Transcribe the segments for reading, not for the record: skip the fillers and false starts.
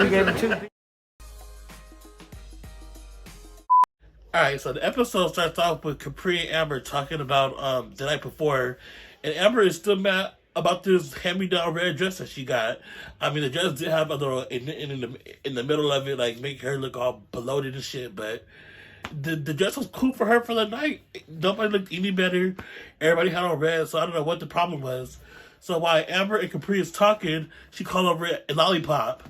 We gave him 2. Alright, so the episode starts off with Capri and Amber talking about the night before, and Amber is still mad about this hand-me-down red dress that she got. I mean, the dress did have a little in the middle of it, like make her look all bloated and shit, but the dress was cool for her for the night. Nobody looked any better. Everybody had on red, so I don't know what the problem was. So while Amber and Capri is talking, she called over a lollipop.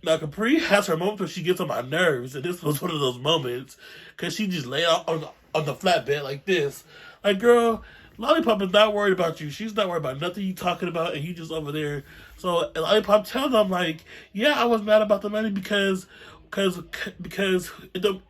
Now, Capri has her moments where she gets on my nerves, and this was one of those moments, because she just lay out on the flatbed like this. Like, girl, Lollipop is not worried about you. She's not worried about nothing you talking about, and you just over there. So, Lollipop tells them, like, yeah, I was mad about the money because it don't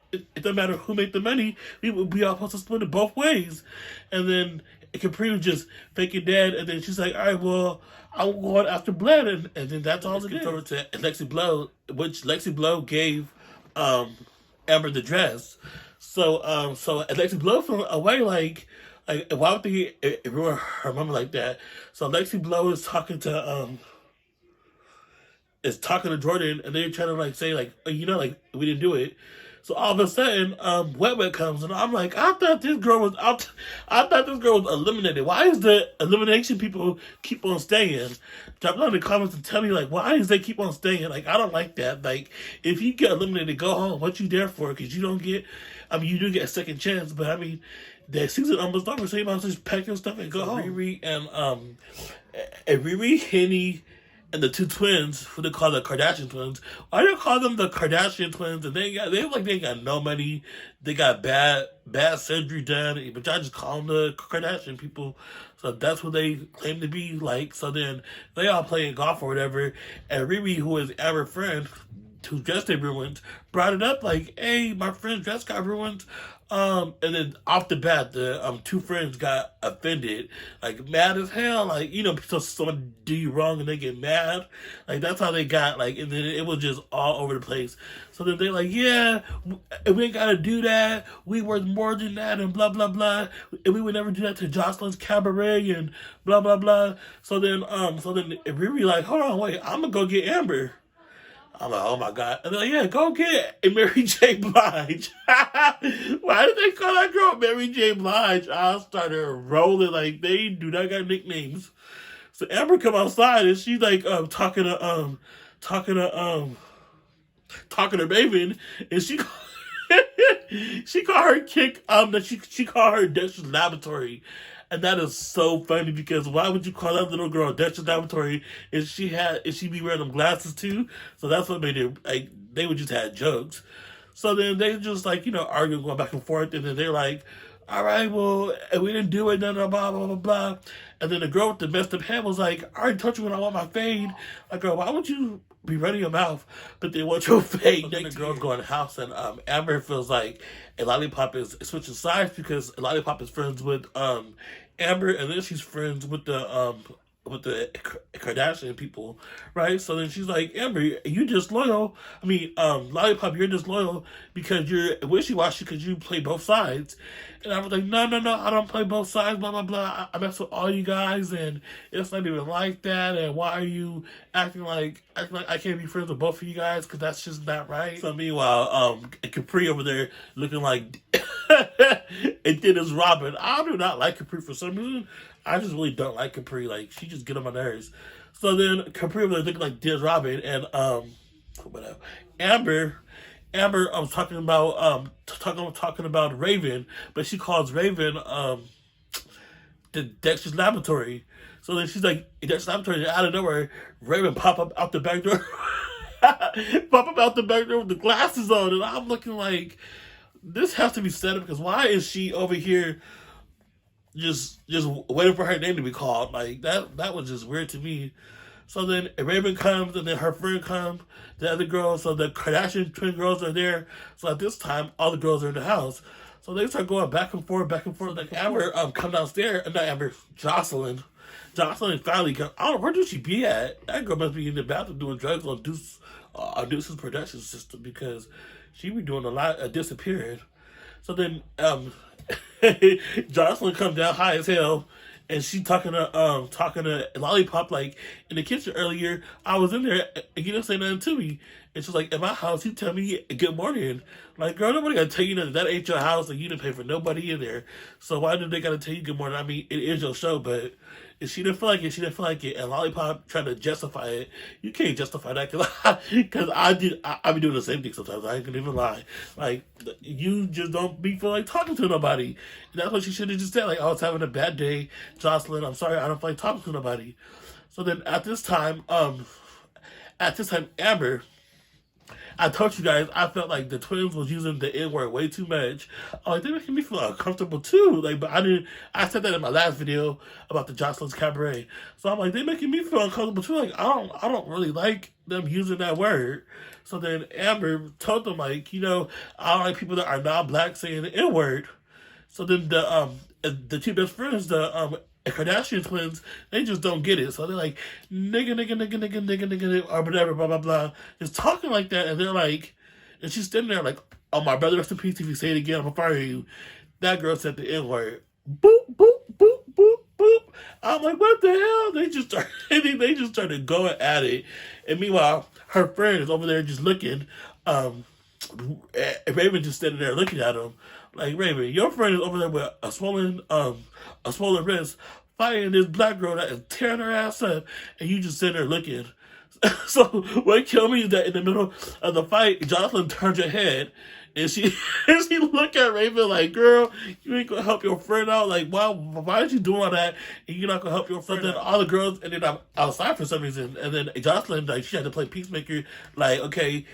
matter who made the money, we all supposed to split it both ways. And then Capri was just faking dead, and then she's like, all right, well, I'm going after Blood, and then that's all it gets over to Lexi Blow, which Lexi Blow gave Amber the dress. So Lexi Blow fell away like why would they ruin her mama like that? So Lexi Blow is talking to Jordan, and they're trying to like say like, oh, you know, like we didn't do it. So all of a sudden, Wet Wet comes, and I'm like, I thought this girl was out. I thought this girl was eliminated. Why is the elimination people keep on staying? Drop down in the comments and tell me, like, why is they keep on staying? Like, I don't like that. Like, if you get eliminated, go home. What you there for? Because you don't get. I mean, you do get a second chance, but I mean, the season almost over, so you might as well just pack your stuff and go home. Riri and Riri, Henny, and the two twins, who they call the Kardashian twins. Why do you call them the Kardashian twins? And they ain't got no money. They got bad surgery done, but y'all just call them the Kardashian people. So that's what they claim to be like. So then they all playing golf or whatever. And Riri, who is Amber's friend, whose dress they ruined, brought it up like, hey, my friend's dress got ruined. And then off the bat, the two friends got offended, like mad as hell, like, you know, so someone do you wrong and they get mad, like that's how they got, like, and then it was just all over the place. So then they're like, yeah, we ain't gotta do that, we worth more than that, and blah blah blah, and we would never do that to Joseline's Cabaret, and blah blah blah. So then Riri like, hold on, wait, I'm gonna go get Amber. I'm like, oh my God. And they're like, yeah, go get Mary J. Blige. Why did they call that girl Mary J. Blige? I started rolling like they do not got nicknames. So Amber come outside and she's like talking to Raven, and she she called her kick she called her Dexter's Laboratory. And that is so funny because why would you call that little girl Dexter's Laboratory if she be wearing them glasses too? So that's what made it, like, they would just have jokes. So then they just, like, you know, arguing, going back and forth, and then they're like, all right, well, we didn't do it, blah, blah, blah, blah, blah. And then the girl with the messed up head was like, I already told you when I want my fade. Like, girl, why would you be running your mouth, but they want your fade? So then the girls go in the house, and Amber feels like a Lollipop is switching sides because a Lollipop is friends with Amber, and then she's friends with the Kardashian people, right? So then she's like, Amber, you disloyal. I mean, Lollipop, you're disloyal because you're wishy-washy because you play both sides. And I was like, no, I don't play both sides, blah, blah, blah. I mess with all you guys, and it's not even like that, and why are you acting like I can't be friends with both of you guys, because that's just not right. So meanwhile, Capri over there looking like it did as Robin. I do not like Capri for some reason. I just really don't like Capri. Like, she just get on my nerves. So then Capri over there looking like Diz Robin, and whatever. Amber, I was talking about Raven, but she calls Raven the Dexter's Laboratory. So then she's like, Dexter's Laboratory, out of nowhere, Raven pop up out the back door, with the glasses on, and I'm looking like, this has to be set up, because why is she over here just waiting for her name to be called? Like, that was just weird to me. So then Raven comes, and then her friend comes, the other girls, so the Kardashian twin girls are there. So at this time, all the girls are in the house. So they start going back and forth. Like, Amber come downstairs, and not Amber, Joseline. Joseline finally comes. I don't know, where does she be at? That girl must be in the bathroom doing drugs on Deuce's production system, because she be doing a lot of disappearing. So then Joseline comes down high as hell, and she talking to Lollipop like in the kitchen earlier. I was in there and you didn't say nothing to me. And she's like, in my house, you tell me good morning. Like, girl, nobody gotta tell you nothing. That ain't your house, and you didn't pay for nobody in there. So why do they gotta tell you good morning? I mean, it is your show, but if she didn't feel like it, she didn't feel like it. And Lollipop trying to justify it. You can't justify that because I be doing the same thing sometimes. I ain't gonna even lie. Like, you just don't be feel like talking to nobody. And that's what she should have just said. Like, I was having a bad day, Joseline. I'm sorry, I don't feel like talking to nobody. So then at this time, Amber, I told you guys, I felt like the twins was using the N word way too much. Oh, like, they making me feel uncomfortable too. Like, but I said that in my last video about the Joseline's Cabaret. So I'm like, they making me feel uncomfortable too. Like, I don't really like them using that word. So then Amber told them, like, I don't like people that are non-black saying the N word. So then the two best friends, the Kardashian twins, they just don't get it. So they're like, nigga, nigga, nigga, nigga, nigga, nigga, or whatever, blah, blah, blah. Just talking like that. And they're like, and she's standing there like, oh, my brother, rest in peace. If you say it again, I'm going to fire you. That girl said the N-word. Boop, boop, boop, boop, boop. I'm like, what the hell? They just started going at it. And meanwhile, her friend is over there just looking. Raven just standing there looking at him. Like, Raven, your friend is over there with a swollen wrist, fighting this black girl that is tearing her ass up, and you just sitting there looking. So what killed me is that in the middle of the fight, Joseline turned her head, and she looked at Raven like, girl, you ain't gonna help your friend out. Like, why are you doing all that, and you're not gonna help your friend? So then all the girls ended up outside for some reason, and then Joseline, like, she had to play peacemaker, like, okay,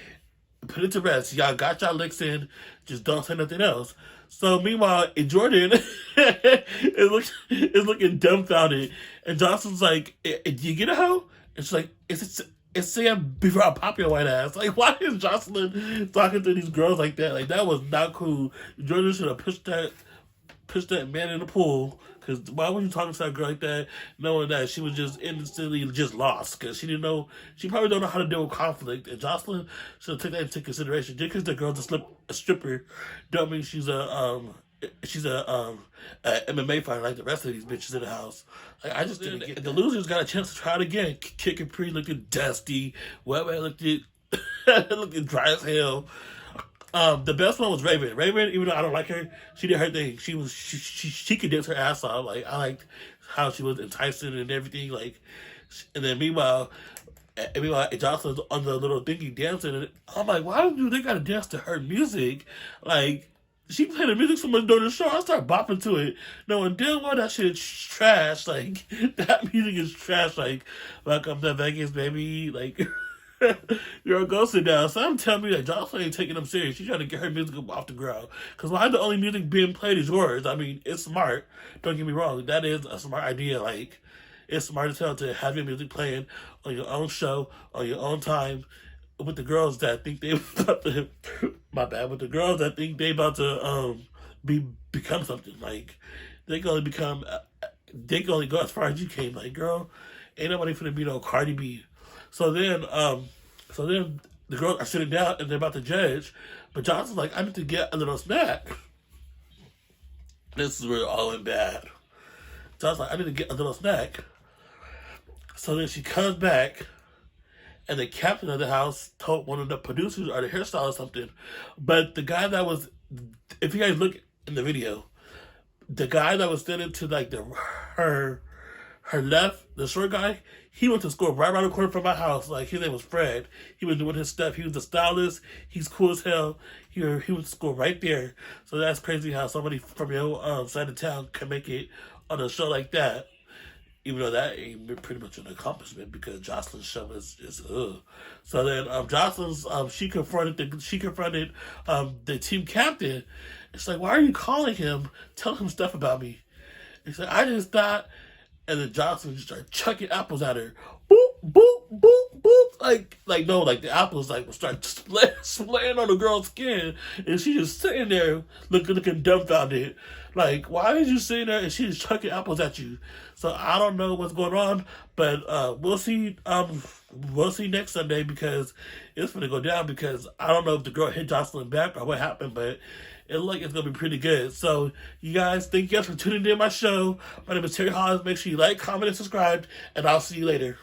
put it to rest. Y'all got y'all licks in. Just don't say nothing else. So meanwhile, Jordan is looking dumbfounded, and Johnson's like, "Do you get a hoe?" And she's like, "It's Sam before I pop your white ass." Like, why is Joseline talking to these girls like that? Like, that was not cool. Jordan should have pushed that man in the pool. Because why would you talking to that girl like that, knowing that she was just instantly just lost? Because she probably don't know how to deal with conflict. And Joseline should have taken that into consideration. Just because the girl's a stripper, don't mean she's a MMA fighter like the rest of these bitches in the house. Like, I just didn't get the losers got a chance to try it again. Kick and Pre looked dusty. Webber looked looked dry as hell. The best one was Raven. Raven, even though I don't like her, she did her thing. She could dance her ass off. Like, I liked how she was enticing and everything. Like, and then meanwhile, Joseline's on the little thingy dancing, and I'm like, why do they gotta dance to her music? Like, she played the music so much during the show, I started bopping to it, knowing damn well that shit is trash. Like, that music is trash. Like, welcome to Vegas, baby. Like. You're go sit down. So I'm telling me that Joseline ain't taking them serious. She's trying to get her music off the ground. Because why the only music being played is yours? I mean, it's smart. Don't get me wrong. That is a smart idea. Like, it's smart as hell to have your music playing on your own show, on your own time, with the girls that think they about to, my bad, with the girls that think they about to become something. Like, they can only go as far as you came. Like, girl, ain't nobody finna be no Cardi B. So then the girls are sitting down and they're about to judge, but Johnson's like, I need to get a little snack. This is where it all went bad. Johnson's like, I need to get a little snack. So then she comes back, and the captain of the house told one of the producers or the hairstylist or something. But the guy that was, if you guys look in the video, the guy that was standing to like her left, the short guy, he went to school right around the corner from my house. Like, his name was Fred. He was doing his stuff. He was the stylist. He's cool as hell. He went to school right there. So that's crazy how somebody from your side of town can make it on a show like that. Even though that ain't pretty much an accomplishment because Joseline's show is So then Joseline's she confronted the team captain. It's like, why are you calling him? Tell him stuff about me. He said, I just thought. And then Joseline just started chucking apples at her. Boop, boop, boop, boop. Like the apples would start splaying on the girl's skin. And she just sitting there looking dumbfounded. Like, why is you sitting there and she's chucking apples at you? So I don't know what's going on, but we'll see next Sunday because it's gonna go down because I don't know if the girl hit Joseline back or what happened, but it look like it's gonna be pretty good. So you guys, thank you guys for tuning in my show. My name is Terry Hollis. Make sure you like, comment, and subscribe, and I'll see you later.